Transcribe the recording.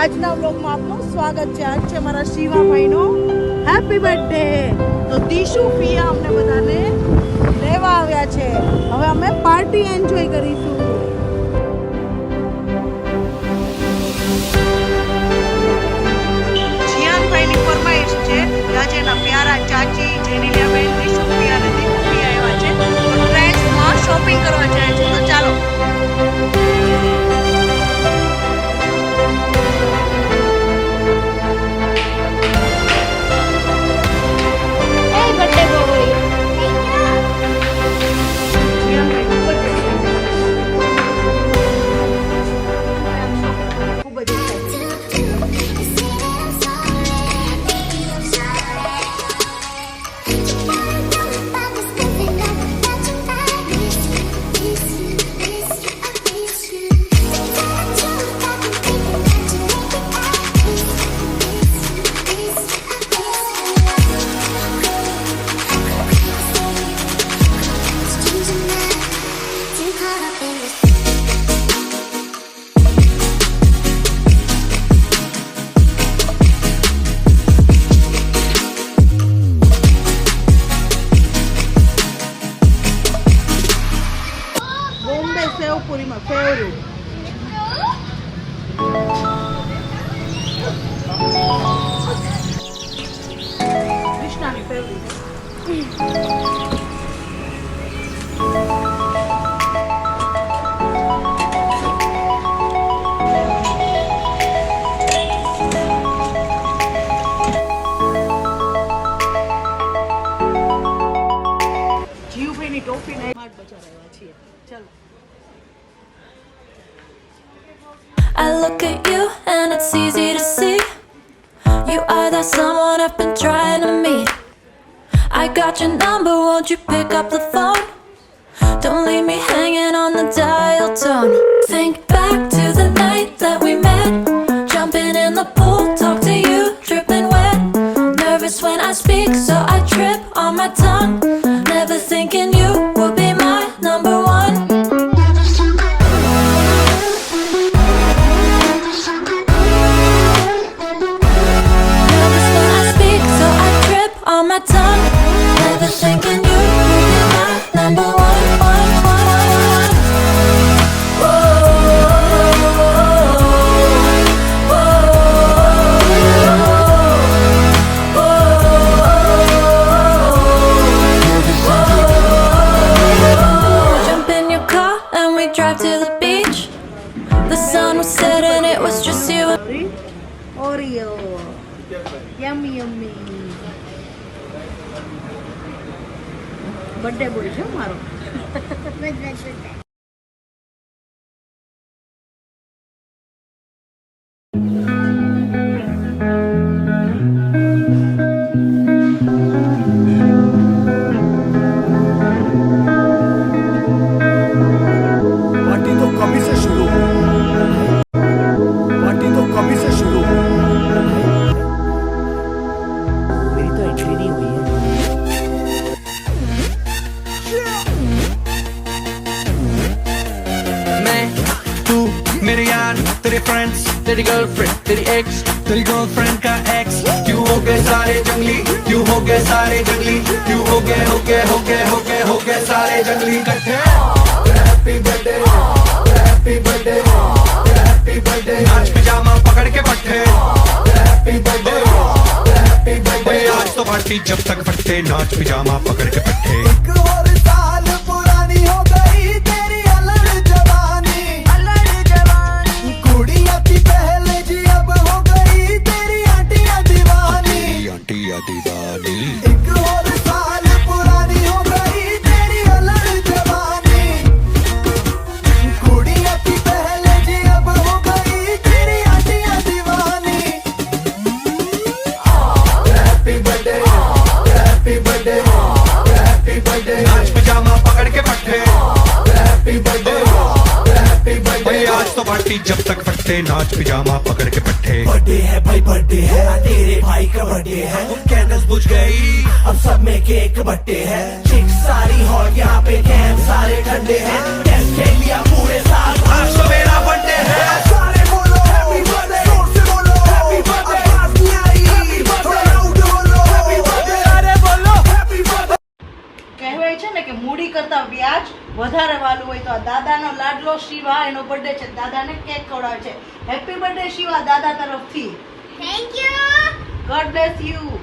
આજના વ્લોગમાં આપનું સ્વાગત છે. આજ છે મારા શિવાભાઈનો હેપી બર્થડે. તો દીશુ ફિયા અમને બધાને લેવા આવ્યા છે. હવે અમે પાર્ટી એન્જોય કરીશું. જીયાનભાઈની ફરમાઈશ છે આજે એના પ્યારા ચાચી જેનીલિયાબેન દીશુ ફિયા અને દીપુ ફિયા આવ્યા છે. તો ટ્રેન્ડ્સમાં શોપિંગ કરવા જાય છે. તો ચાલો સેવપુરીમાં ફેવરેટ કૃષ્ણાની ફેવરેટ. જીવભાઈની ટોપી ને માટ બજાર આવ્યા છીએ. ચાલો. I look at you and it's easy to see you are that someone I've been trying to meet. I got your number, won't you pick up the phone? Don't leave me hanging on the dial tone. Think back to the night that we met, jumping in the pool, talk to you, dripping wet. Nervous when I speak, so I trip on my tongue. Never thinking you would be my number one. My tongue, never thinking you would be my number one. Whoa, jump in your car and we drive to the beach. The sun was setting, it was just you. Oreo, yummy yummy. Birthday boy છે મારો. Party तो कभी से शुरू party तो कभी से शुरू मेरी तो एंट्री नहीं हुई है. मेरे यार, तेरे फ्रेंड्स, तेरी गर्लफ्रेंड, तेरी एक्स, तेरी गर्लफ्रेंड का एक्स, क्यों हो गए सारे जंगली, क्यों हो गए सारे जंगली, क्यों हो गए सारे जंगली इकट्ठे. Happy birthday, happy birthday, happy birthday. नाच पिजामा पकड़ के पट्टे. Happy birthday, happy birthday. आज तो पार्टी जब तक फट्टे, नाच पिजामा पकड़ के पट्टे. एक और साल पुरानी हो गई तेरी अलग जवानी. दीवानी एक और साल पुरानी हो गई तेरी अलग जवानी. कुड़िया की पहले जी अब हो गई तेरी आंटियां दीवानी. Happy birthday, happy birthday, happy birthday. नाच पजामा पकड़ के पट्टे. Happy birthday, happy birthday. आज तो पार्टी जब तक फट्टे, नाच पिजामा पकड़ के पट्टे. बर्थडे है भाई, बर्थडे है, तेरे भाई का बर्थडे है. कैंडल्स बुझ गई, अब सब में केक बट्टे है. चिक्स सारी हॉट, यहाँ पे कैंप सारे ठंडे हैं. टेस्ट खेल लिया पूरे साल, आज तो मेरा बर्थडे है. सारे बोलो हैप्पी बर्थडे, जोर से बोलो. મૂડી કરતા વ્યાજ વધારે વાલું હોય. તો આ દાદાનો લાડલો શિવા, એનો બર્થડે છે, દાદાને કેક ખવડાવે છે. હેપી બર્થડે શિવા દાદા તરફથી. Thank you. God bless you.